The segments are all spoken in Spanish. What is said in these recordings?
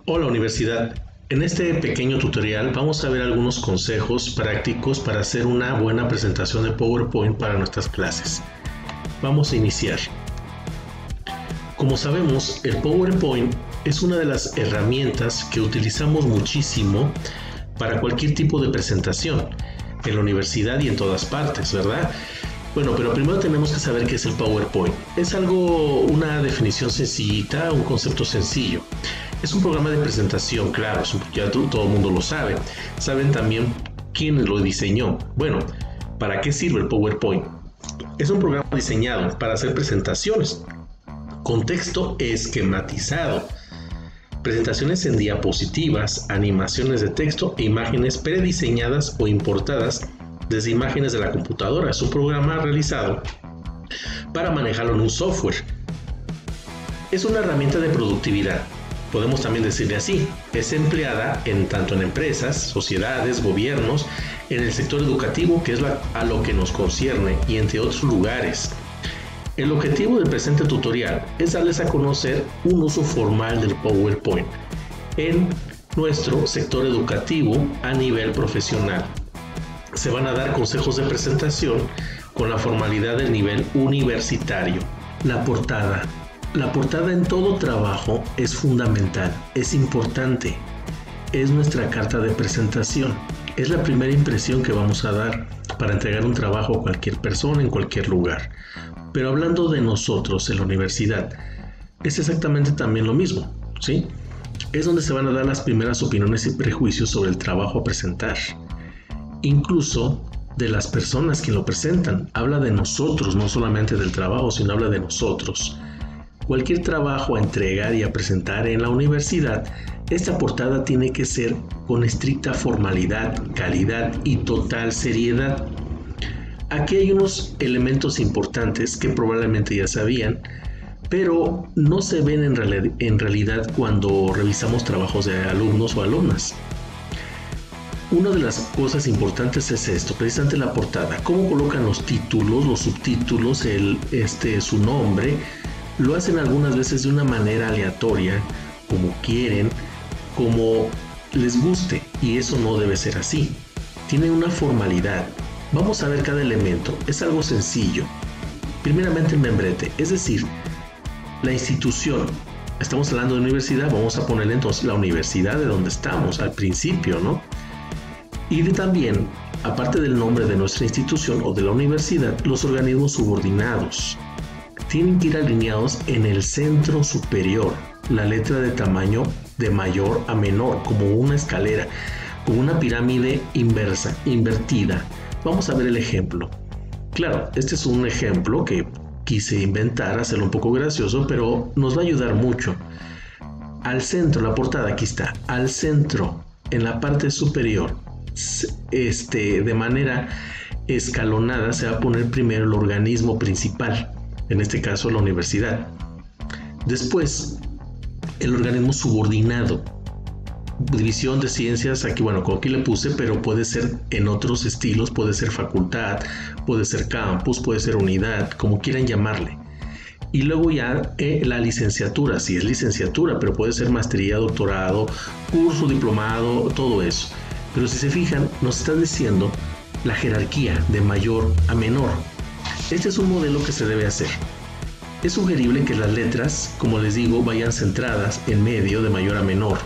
Hola universidad, en este pequeño tutorial vamos a ver algunos consejos prácticos para hacer una buena presentación de PowerPoint para nuestras clases. Vamos a iniciar. Como sabemos, el PowerPoint es una de las herramientas que utilizamos muchísimo para cualquier tipo de presentación, en la universidad y en todas partes, ¿verdad? Bueno, pero primero tenemos que saber qué es el PowerPoint. Es una definición sencillita, un concepto sencillo. Es un programa de presentación, claro, ya todo el mundo lo sabe. Saben también quién lo diseñó. Bueno, ¿para qué sirve el PowerPoint? Es un programa diseñado para hacer presentaciones con texto esquematizado, presentaciones en diapositivas, animaciones de texto e imágenes prediseñadas o importadas desde imágenes de la computadora. Es un programa realizado para manejarlo en un software. Es una herramienta de productividad. Podemos también decirle así, es empleada tanto en empresas, sociedades, gobiernos, en el sector educativo, que es a lo que nos concierne, y entre otros lugares. El objetivo del presente tutorial es darles a conocer un uso formal del PowerPoint en nuestro sector educativo a nivel profesional. Se van a dar consejos de presentación con la formalidad del nivel universitario. La portada. La portada en todo trabajo es fundamental, es importante, es nuestra carta de presentación, es la primera impresión que vamos a dar para entregar un trabajo a cualquier persona en cualquier lugar. Pero hablando de nosotros en la universidad, es exactamente también lo mismo, ¿sí? Es donde se van a dar las primeras opiniones y prejuicios sobre el trabajo a presentar, incluso de las personas que lo presentan. Habla de nosotros, no solamente del trabajo, sino habla de nosotros. Cualquier trabajo a entregar y a presentar en la universidad, esta portada tiene que ser con estricta formalidad, calidad y total seriedad. Aquí hay unos elementos importantes que probablemente ya sabían, pero no se ven en realidad cuando revisamos trabajos de alumnos o alumnas. Una de las cosas importantes es esto, precisamente la portada. Cómo colocan los títulos, los subtítulos, su nombre. Lo hacen algunas veces de una manera aleatoria, como quieren, como les guste, y eso no debe ser así. Tiene una formalidad. Vamos a ver cada elemento. Es algo sencillo. Primeramente el membrete, es decir, la institución. Estamos hablando de universidad, vamos a ponerle entonces la universidad de donde estamos al principio, ¿no? Y también, aparte del nombre de nuestra institución o de la universidad, los organismos subordinados tienen que ir alineados en el centro superior, la letra de tamaño de mayor a menor, como una escalera, como una pirámide invertida. Vamos a ver el ejemplo. Claro, este es un ejemplo que quise inventar, hacerlo un poco gracioso, pero nos va a ayudar mucho. Al centro, la portada aquí está, al centro, en la parte superior, de manera escalonada, se va a poner primero el organismo principal, en este caso la universidad. Después, el organismo subordinado, división de ciencias, aquí aquí le puse, pero puede ser en otros estilos, puede ser facultad, puede ser campus, puede ser unidad, como quieran llamarle. Y luego ya la licenciatura, si es licenciatura, pero puede ser maestría, doctorado, curso, diplomado, todo eso. Pero si se fijan, nos está diciendo la jerarquía de mayor a menor. Este es un modelo que se debe hacer. Es sugerible que las letras, como les digo, vayan centradas en medio de mayor a menor.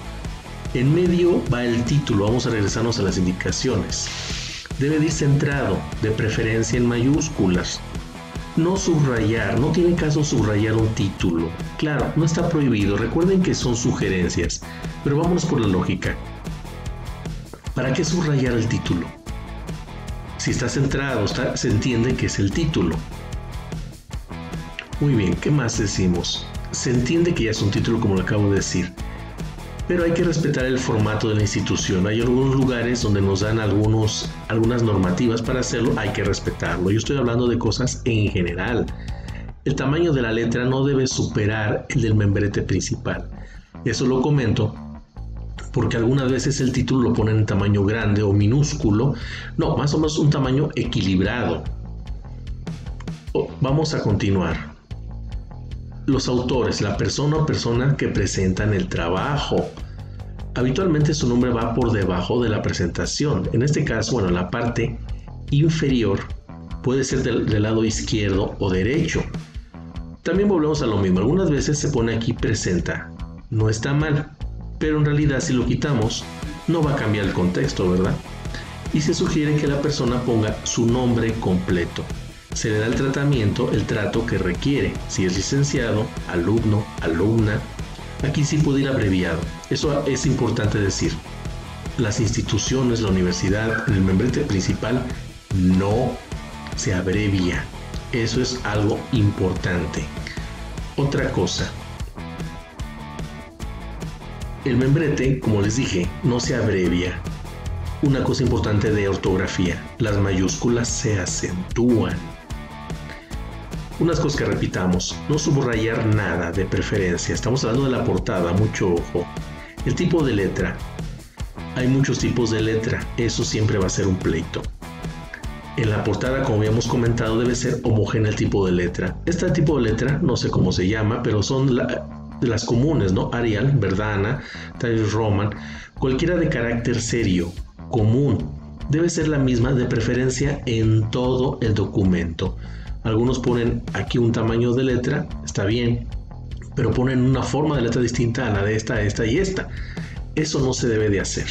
En medio va el título, vamos a regresarnos a las indicaciones. Debe ir centrado, de preferencia en mayúsculas. No subrayar, no tiene caso subrayar un título. Claro, no está prohibido, recuerden que son sugerencias, pero vámonos por la lógica. ¿Para qué subrayar el título? Si está centrado, se entiende que es el título. Muy bien, ¿qué más decimos? Se entiende que ya es un título, como lo acabo de decir. Pero hay que respetar el formato de la institución. Hay algunos lugares donde nos dan algunas normativas para hacerlo, hay que respetarlo. Yo estoy hablando de cosas en general. El tamaño de la letra no debe superar el del membrete principal. Eso lo comento porque algunas veces el título lo ponen en tamaño grande o minúsculo. No, más o menos un tamaño equilibrado. Vamos a continuar. Los autores, la persona o persona que presentan el trabajo. Habitualmente su nombre va por debajo de la presentación. En este caso, bueno, la parte inferior puede ser del lado izquierdo o derecho. También volvemos a lo mismo. Algunas veces se pone aquí presenta. No está mal, pero en realidad si lo quitamos no va a cambiar el contexto, ¿verdad? Y se sugiere que la persona ponga su nombre completo. Se le da el trato que requiere. Si es licenciado, alumno, alumna. Aquí sí puede ir abreviado. Eso es importante decir. Las instituciones, la universidad, el membrete principal no se abrevia. Eso es algo importante. Otra cosa. El membrete, como les dije, no se abrevia. Una cosa importante de ortografía. Las mayúsculas se acentúan. Unas cosas que repitamos, no subrayar nada de preferencia. Estamos hablando de la portada, mucho ojo. El tipo de letra. Hay muchos tipos de letra, eso siempre va a ser un pleito. En la portada, como habíamos comentado, debe ser homogéneo el tipo de letra. Este tipo de letra, no sé cómo se llama, pero son de las comunes, ¿no? Arial, Verdana, Times Roman, cualquiera de carácter serio, común. Debe ser la misma de preferencia en todo el documento. Algunos ponen aquí un tamaño de letra, está bien, pero ponen una forma de letra distinta a la de esta y esta. Eso no se debe de hacer.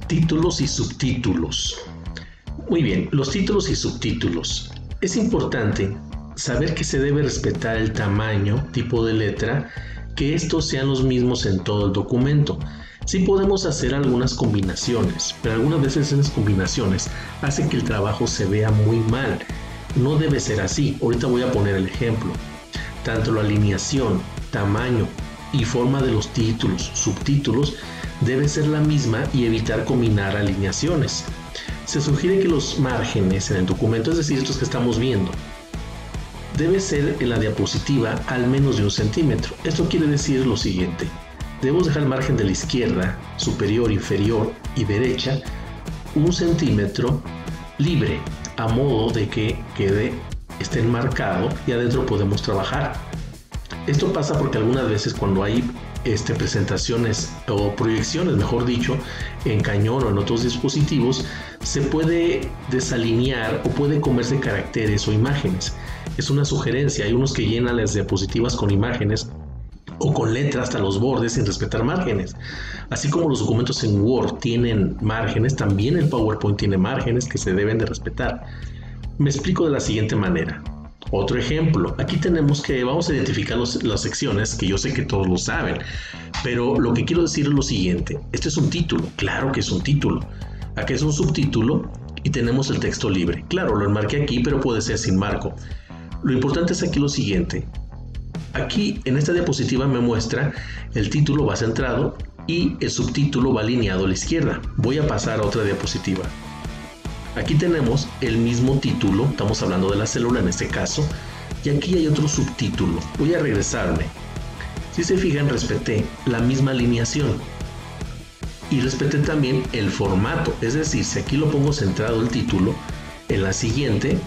Títulos y subtítulos. Muy bien, los títulos y subtítulos. Es importante saber que se debe respetar el tamaño, tipo de letra, que estos sean los mismos en todo el documento. Sí podemos hacer algunas combinaciones, pero algunas veces esas combinaciones hacen que el trabajo se vea muy mal. No debe ser así. Ahorita voy a poner el ejemplo. Tanto la alineación, tamaño y forma de los títulos, subtítulos debe ser la misma y evitar combinar alineaciones. Se sugiere que los márgenes en el documento, es decir, estos que estamos viendo, debe ser en la diapositiva al menos de 1 centímetro. Esto quiere decir lo siguiente. Debemos dejar el margen de la izquierda, superior, inferior y derecha 1 centímetro libre, a modo de que esté enmarcado y adentro podemos trabajar. Esto pasa porque algunas veces cuando hay presentaciones o proyecciones, mejor dicho, en cañón o en otros dispositivos, se puede desalinear o puede comerse caracteres o imágenes. Es una sugerencia. Hay unos que llenan las diapositivas con imágenes o con letras hasta los bordes sin respetar márgenes. Así como los documentos en Word tienen márgenes, también el PowerPoint tiene márgenes que se deben de respetar. Me explico de la siguiente manera. Otro ejemplo, aquí vamos a identificar las secciones, que yo sé que todos lo saben, pero lo que quiero decir es lo siguiente. Este es un título, claro que es un título. Aquí es un subtítulo y tenemos el texto libre. Claro, lo enmarqué aquí, pero puede ser sin marco. Lo importante es aquí lo siguiente. Aquí en esta diapositiva me muestra el título va centrado y el subtítulo va alineado a la izquierda. Voy a pasar a otra diapositiva. Aquí tenemos el mismo título, estamos hablando de la célula en este caso, y aquí hay otro subtítulo. Voy a regresarme. Si se fijan, respeté la misma alineación y respeté también el formato, es decir, si aquí lo pongo centrado el título, en la siguiente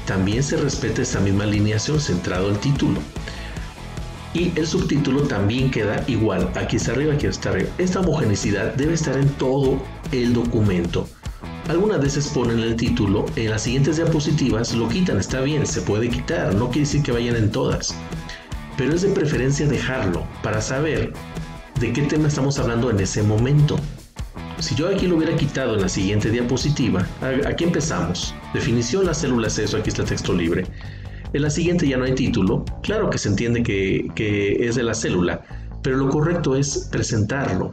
también se respeta esa misma alineación, centrado el título. Y el subtítulo también queda igual, aquí está arriba, aquí está arriba. Esta homogeneidad debe estar en todo el documento. Algunas veces ponen el título, en las siguientes diapositivas lo quitan, está bien, se puede quitar, no quiere decir que vayan en todas. Pero es de preferencia dejarlo para saber de qué tema estamos hablando en ese momento. Si yo aquí lo hubiera quitado en la siguiente diapositiva, aquí empezamos. Definición, la célula es eso, aquí está el texto libre. En la siguiente ya no hay título, claro que se entiende que es de la célula, pero lo correcto es presentarlo,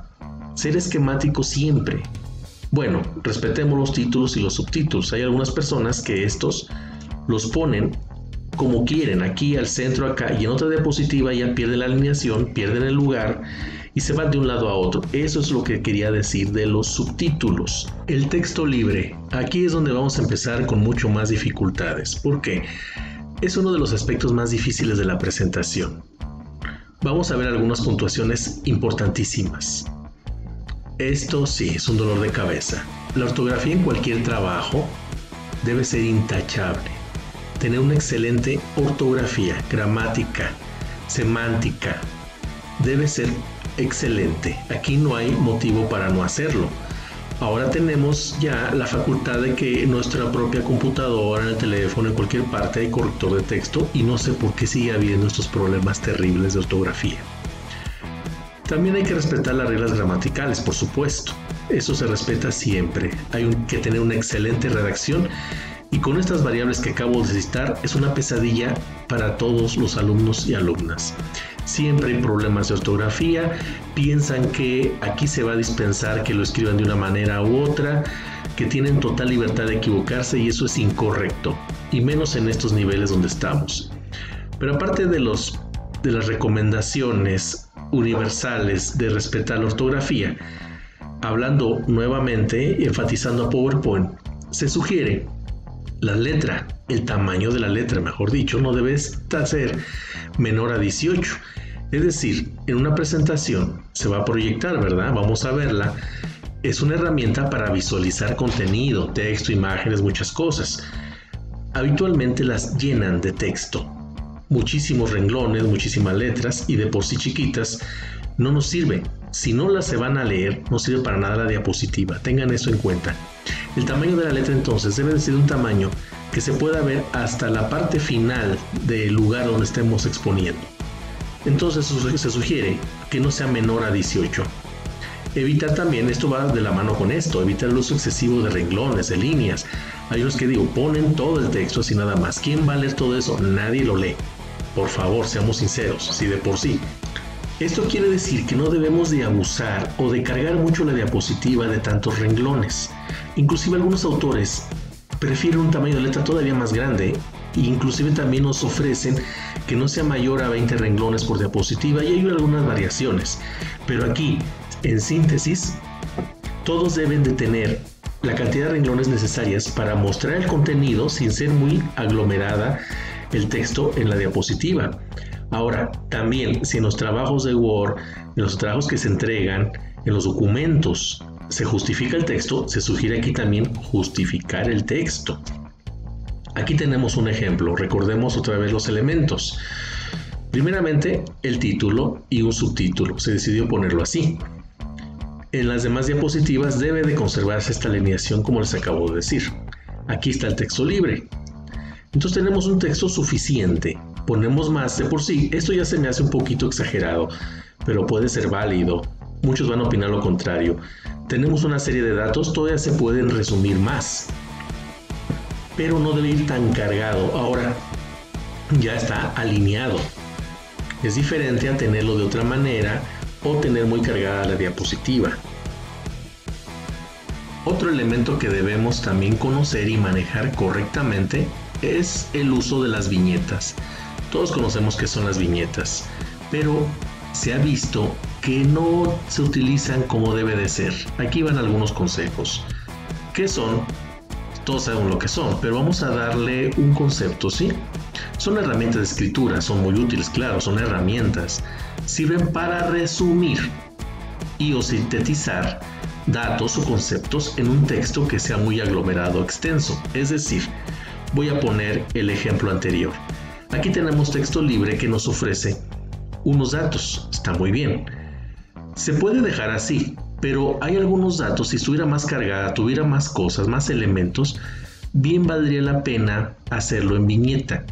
ser esquemático siempre. Bueno, respetemos los títulos y los subtítulos. Hay algunas personas que estos los ponen como quieren, aquí al centro, acá, y en otra diapositiva ya pierden la alineación, pierden el lugar y se van de un lado a otro. Eso es lo que quería decir de los subtítulos. El texto libre, aquí es donde vamos a empezar con mucho más dificultades. ¿Por qué? Es uno de los aspectos más difíciles de la presentación. Vamos a ver algunas puntuaciones importantísimas. Esto sí, es un dolor de cabeza. La ortografía en cualquier trabajo debe ser intachable. Tener una excelente ortografía, gramática, semántica, debe ser excelente. Aquí no hay motivo para no hacerlo. Ahora tenemos ya la facultad de que en nuestra propia computadora, en el teléfono, en cualquier parte hay corrector de texto y no sé por qué sigue habiendo estos problemas terribles de ortografía. También hay que respetar las reglas gramaticales, por supuesto. Eso se respeta siempre. Hay que tener una excelente redacción y con estas variables que acabo de citar es una pesadilla para todos los alumnos y alumnas. Siempre hay problemas de ortografía, piensan que aquí se va a dispensar que lo escriban de una manera u otra, que tienen total libertad de equivocarse y eso es incorrecto, y menos en estos niveles donde estamos. Pero aparte de las recomendaciones universales de respetar la ortografía, hablando nuevamente, enfatizando a PowerPoint, se sugiere la letra, el tamaño de la letra, mejor dicho, no debe ser menor a 18. Es decir, en una presentación se va a proyectar, ¿verdad? Vamos a verla. Es una herramienta para visualizar contenido, texto, imágenes, muchas cosas. Habitualmente las llenan de texto. Muchísimos renglones, muchísimas letras y de por sí chiquitas no nos sirven. Si no las se van a leer, no sirve para nada la diapositiva. Tengan eso en cuenta. El tamaño de la letra entonces debe de ser un tamaño que se pueda ver hasta la parte final del lugar donde estemos exponiendo. Entonces se sugiere que no sea menor a 18. Evitar también, esto va de la mano con esto, evitar el uso excesivo de renglones, de líneas. Hay unos que ponen todo el texto así nada más. ¿Quién va a leer todo eso? Nadie lo lee. Por favor, seamos sinceros, si de por sí. Esto quiere decir que no debemos de abusar o de cargar mucho la diapositiva de tantos renglones. Inclusive algunos autores prefieren un tamaño de letra todavía más grande e inclusive también nos ofrecen que no sea mayor a 20 renglones por diapositiva y hay algunas variaciones. Pero aquí, en síntesis, todos deben de tener la cantidad de renglones necesarias para mostrar el contenido sin ser muy aglomerada el texto en la diapositiva. Ahora, también si en los trabajos de Word, en los trabajos que se entregan, en los documentos, se justifica el texto, se sugiere aquí también justificar el texto. Aquí tenemos un ejemplo, recordemos otra vez los elementos. Primeramente, el título y un subtítulo, se decidió ponerlo así. En las demás diapositivas debe de conservarse esta alineación como les acabo de decir. Aquí está el texto libre. Entonces tenemos un texto suficiente. Ponemos más de por sí. Esto ya se me hace un poquito exagerado, pero puede ser válido. Muchos van a opinar lo contrario. Tenemos una serie de datos, todavía se pueden resumir más, pero no debe ir tan cargado. Ahora ya está alineado. Es diferente a tenerlo de otra manera o tener muy cargada la diapositiva. Otro elemento que debemos también conocer y manejar correctamente es el uso de las viñetas. Todos conocemos qué son las viñetas, pero se ha visto que no se utilizan como debe de ser. Aquí van algunos consejos. ¿Qué son? Todos sabemos lo que son, pero vamos a darle un concepto, ¿sí? Son herramientas de escritura, son muy útiles, claro, son herramientas. Sirven para resumir y o sintetizar datos o conceptos en un texto que sea muy aglomerado o extenso. Es decir, voy a poner el ejemplo anterior. Aquí tenemos texto libre que nos ofrece unos datos. Está muy bien. Se puede dejar así, pero hay algunos datos, si estuviera más cargada, tuviera más cosas, más elementos, bien valdría la pena hacerlo en viñeta.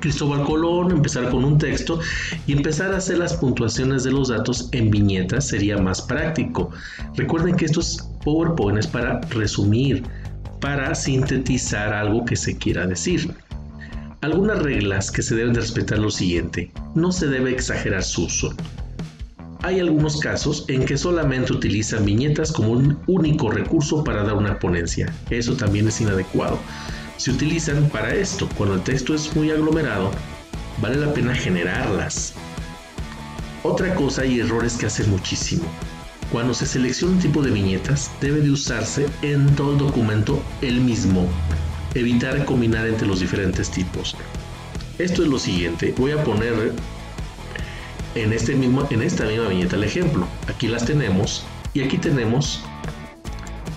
Cristóbal Colón, empezar con un texto y empezar a hacer las puntuaciones de los datos en viñetas sería más práctico. Recuerden que estos PowerPoint es para resumir, para sintetizar algo que se quiera decir. Algunas reglas que se deben de respetar lo siguiente: no se debe exagerar su uso. Hay algunos casos en que solamente utilizan viñetas como un único recurso para dar una ponencia. Eso también es inadecuado. Se utilizan para esto. Cuando el texto es muy aglomerado, vale la pena generarlas. Otra cosa y errores que hacen muchísimo. Cuando se selecciona un tipo de viñetas, debe de usarse en todo el documento el mismo. Evitar combinar entre los diferentes tipos. Esto es lo siguiente. Voy a poner en esta misma viñeta el ejemplo. Aquí las tenemos y aquí tenemos,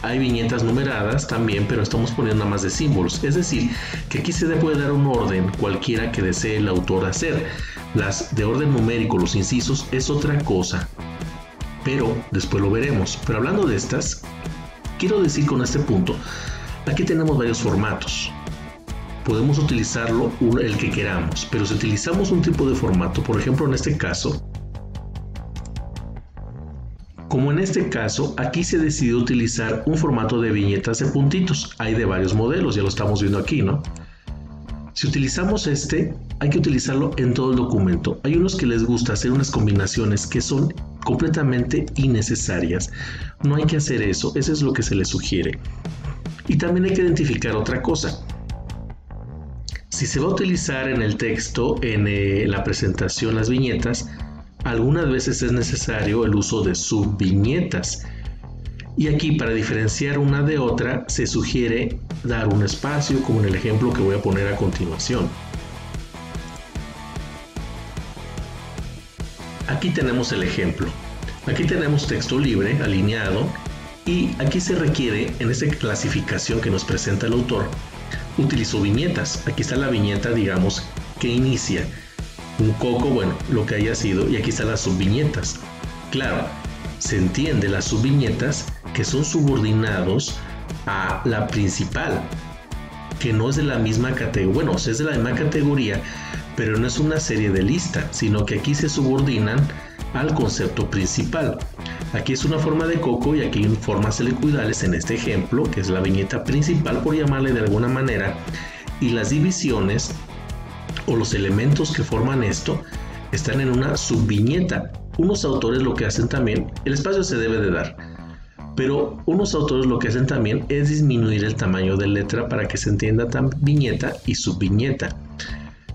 hay viñetas numeradas también, pero estamos poniendo nada más de símbolos. Es decir, que aquí se le puede dar un orden cualquiera que desee el autor hacer. Las de orden numérico, los incisos, es otra cosa. pero después lo veremos. Pero hablando de estas, quiero decir con este punto, aquí tenemos varios formatos. Podemos utilizarlo el que queramos, pero si utilizamos un tipo de formato, por ejemplo en este caso, como en este caso, aquí se decidió utilizar un formato de viñetas de puntitos. Hay de varios modelos, ya lo estamos viendo aquí, ¿no? Si utilizamos este, hay que utilizarlo en todo el documento. Hay unos que les gusta hacer unas combinaciones que son completamente innecesarias. No hay que hacer eso, eso es lo que se les sugiere. Y también hay que identificar otra cosa. Si se va a utilizar en el texto, en la presentación, las viñetas, algunas veces es necesario el uso de subviñetas. Y aquí, para diferenciar una de otra, se sugiere dar un espacio, como en el ejemplo que voy a poner a continuación. Aquí tenemos el ejemplo. Aquí tenemos texto libre, alineado, y aquí se requiere, en esta clasificación que nos presenta el autor, utilizo viñetas. Aquí está la viñeta, digamos, que inicia un coco, bueno, lo que haya sido, y aquí están las subviñetas. Claro, se entiende las subviñetas que son subordinados a la principal, que no es de la misma categoría, bueno, es de la misma categoría, pero no es una serie de lista, sino que aquí se subordinan al concepto principal. Aquí es una forma de coco y aquí hay formas helicoidales en este ejemplo, que es la viñeta principal, por llamarle de alguna manera, y las divisiones o los elementos que forman esto están en una subviñeta. Unos autores lo que hacen también, el espacio se debe de dar, pero unos autores lo que hacen también es disminuir el tamaño de letra para que se entienda tan viñeta y subviñeta.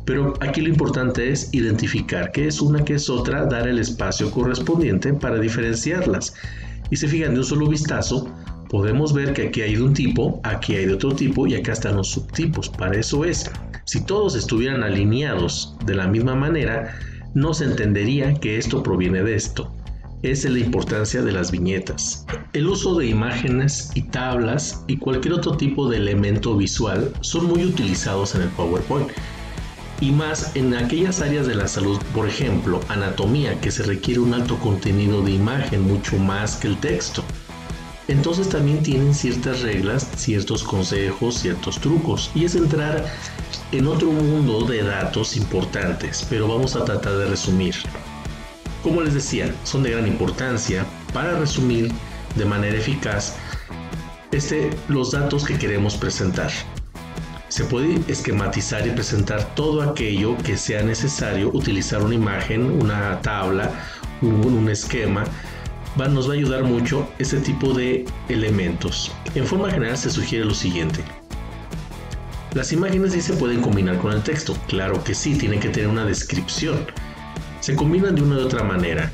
Pero aquí lo importante es identificar qué es una, qué es otra, dar el espacio correspondiente para diferenciarlas. Y se fijan de un solo vistazo, podemos ver que aquí hay de un tipo, aquí hay de otro tipo y acá están los subtipos. Para eso es, si todos estuvieran alineados de la misma manera, no se entendería que esto proviene de esto. Esa es la importancia de las viñetas. El uso de imágenes y tablas y cualquier otro tipo de elemento visual son muy utilizados en el PowerPoint. Y más en aquellas áreas de la salud, por ejemplo, anatomía, que se requiere un alto contenido de imagen, mucho más que el texto. Entonces también tienen ciertas reglas, ciertos consejos, ciertos trucos. Y es entrar en otro mundo de datos importantes, pero vamos a tratar de resumir. Como les decía, son de gran importancia para resumir de manera eficaz los datos que queremos presentar. Se puede esquematizar y presentar todo aquello que sea necesario, utilizar una imagen, una tabla, un esquema. Nos va a ayudar mucho ese tipo de elementos. En forma general se sugiere lo siguiente. Las imágenes sí se pueden combinar con el texto. Claro que sí, tienen que tener una descripción. Se combinan de una u otra manera.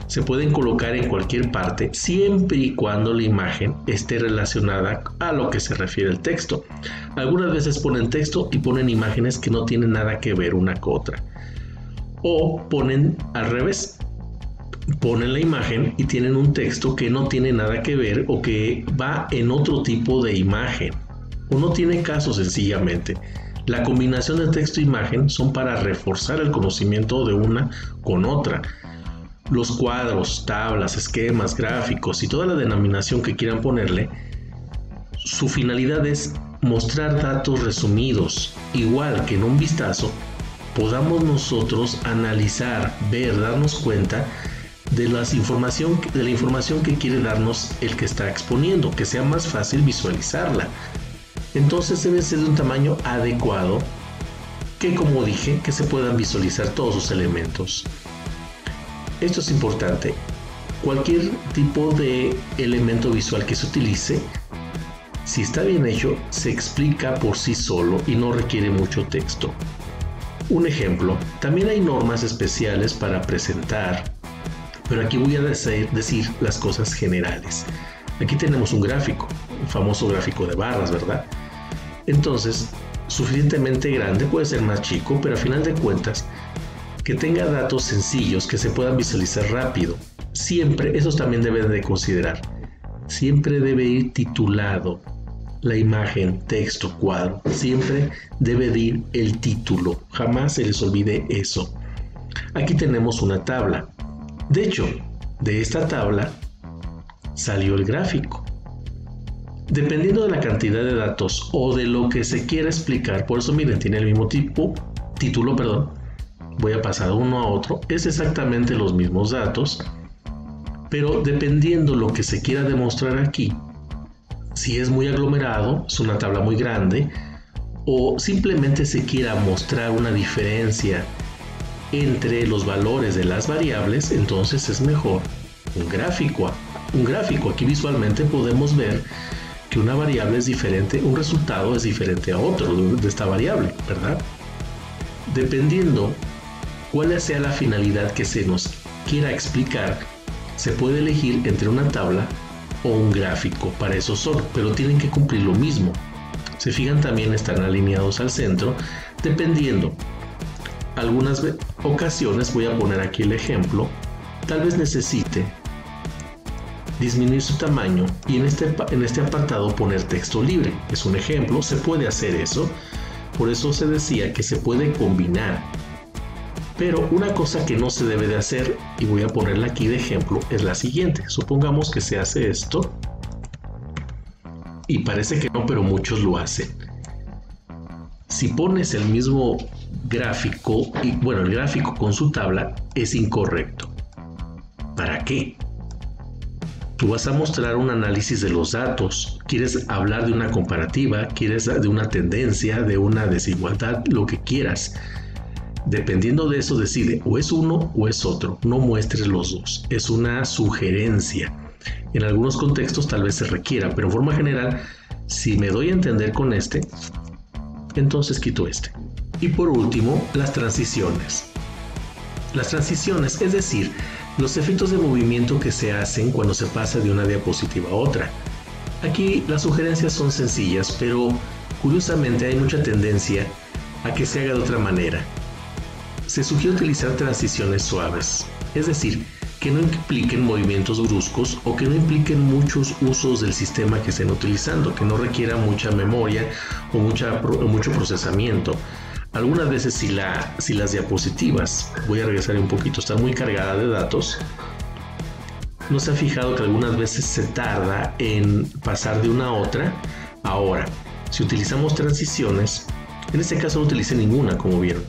Se pueden colocar en cualquier parte siempre y cuando la imagen esté relacionada a lo que se refiere el texto. Algunas veces ponen texto y ponen imágenes que no tienen nada que ver una con otra. O ponen al revés. Ponen la imagen y tienen un texto que no tiene nada que ver o que va en otro tipo de imagen. O no tiene caso sencillamente. La combinación de texto e imagen son para reforzar el conocimiento de una con otra. Los cuadros, tablas, esquemas, gráficos y toda la denominación que quieran ponerle, su finalidad es mostrar datos resumidos, igual que en un vistazo podamos nosotros analizar, ver, darnos cuenta de la información que quiere darnos el que está exponiendo, que sea más fácil visualizarla. Entonces debe ser de un tamaño adecuado, que como dije, que se puedan visualizar todos sus elementos. Esto es importante. Cualquier tipo de elemento visual que se utilice, si está bien hecho, se explica por sí solo y no requiere mucho texto. Un ejemplo, también hay normas especiales para presentar, pero aquí voy a decir las cosas generales. Aquí tenemos un gráfico, el famoso gráfico de barras, ¿verdad? Entonces, suficientemente grande, puede ser más chico, pero a final de cuentas, que tenga datos sencillos que se puedan visualizar rápido. Siempre, esos también deben de considerar. Siempre debe ir titulado la imagen, texto, cuadro. Siempre debe de ir el título. Jamás se les olvide eso. Aquí tenemos una tabla. De hecho, de esta tabla salió el gráfico. Dependiendo de la cantidad de datos o de lo que se quiera explicar, por eso miren, tiene el mismo título, voy a pasar de uno a otro, es exactamente los mismos datos, pero dependiendo lo que se quiera demostrar aquí, si es muy aglomerado, es una tabla muy grande, o simplemente se quiera mostrar una diferencia entre los valores de las variables, entonces es mejor un gráfico. Aquí visualmente podemos ver que una variable es diferente, un resultado es diferente a otro de esta variable, ¿verdad? Dependiendo cuál sea la finalidad que se nos quiera explicar, se puede elegir entre una tabla o un gráfico. Para eso son, pero tienen que cumplir lo mismo. Se fijan, también están alineados al centro, dependiendo. Algunas ocasiones, voy a poner aquí el ejemplo, tal vez necesite disminuir su tamaño y en este apartado poner texto libre. Es un ejemplo, se puede hacer eso, por eso se decía que se puede combinar. Pero una cosa que no se debe de hacer, y voy a ponerla aquí de ejemplo, es la siguiente. Supongamos que se hace esto, y parece que no, pero muchos lo hacen. Si pones el mismo gráfico, el gráfico con su tabla es incorrecto. ¿Para qué? Tú vas a mostrar un análisis de los datos, quieres hablar de una comparativa, quieres de una tendencia, de una desigualdad, lo que quieras. Dependiendo de eso decide, o es uno o es otro, no muestres los dos, es una sugerencia. En algunos contextos tal vez se requiera, pero en forma general, si me doy a entender con este, entonces quito este. Y por último, las transiciones. Las transiciones, es decir, los efectos de movimiento que se hacen cuando se pasa de una diapositiva a otra. Aquí las sugerencias son sencillas, pero curiosamente hay mucha tendencia a que se haga de otra manera. Se sugiere utilizar transiciones suaves, es decir, que no impliquen movimientos bruscos o que no impliquen muchos usos del sistema que estén utilizando, que no requiera mucha memoria o mucho procesamiento. Algunas veces si las diapositivas, voy a regresar un poquito, están muy cargadas de datos, ¿no se ha fijado que algunas veces se tarda en pasar de una a otra? Ahora, si utilizamos transiciones, en este caso no utilicé ninguna, como vieron.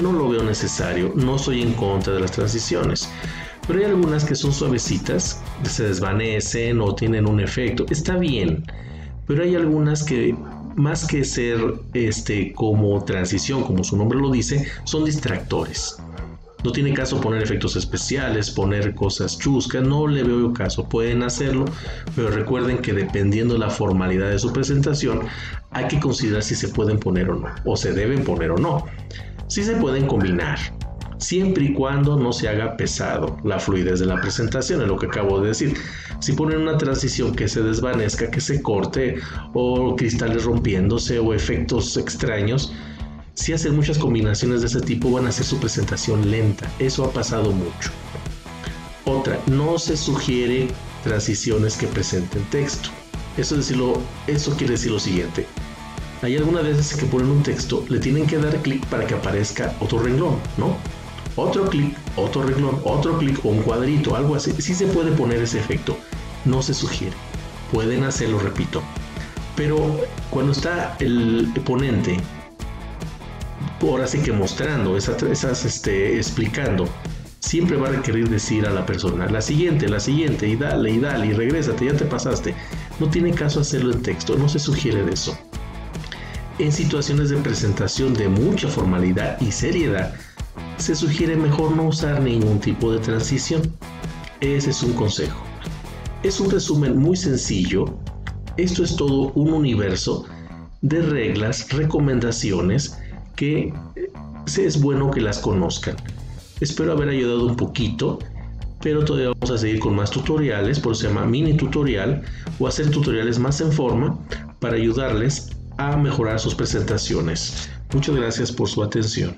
No lo veo necesario, no soy en contra de las transiciones, pero hay algunas que son suavecitas, se desvanecen o tienen un efecto, está bien, pero hay algunas que más que ser como transición, como su nombre lo dice, son distractores. No tiene caso poner efectos especiales, poner cosas chuscas, no le veo caso. Pueden hacerlo, pero recuerden que dependiendo de la formalidad de su presentación, hay que considerar si se pueden poner o no, o se deben poner o no. Sí se pueden combinar, siempre y cuando no se haga pesado la fluidez de la presentación, es lo que acabo de decir. Si ponen una transición que se desvanezca, que se corte, o cristales rompiéndose, o efectos extraños, si hacen muchas combinaciones de ese tipo, van a hacer su presentación lenta. Eso ha pasado mucho. Otra, no se sugiere transiciones que presenten texto. Eso quiere decir lo siguiente. Hay algunas veces que ponen un texto, le tienen que dar clic para que aparezca otro renglón, ¿no? Otro clic, otro renglón, otro clic o un cuadrito, algo así. Sí se puede poner ese efecto, no se sugiere. Pueden hacerlo, repito. Pero cuando está el ponente, ahora sí que mostrando, explicando, siempre va a requerir decir a la persona, la siguiente, y dale, y regrésate, ya te pasaste. No tiene caso hacerlo en texto, no se sugiere de eso. En situaciones de presentación de mucha formalidad y seriedad, se sugiere mejor no usar ningún tipo de transición. Ese es un consejo. Es un resumen muy sencillo. Esto es todo un universo de reglas, recomendaciones que es bueno que las conozcan. Espero haber ayudado un poquito, pero todavía vamos a seguir con más tutoriales, por eso se llama mini tutorial, o hacer tutoriales más en forma para ayudarles a mejorar sus presentaciones. Muchas gracias por su atención.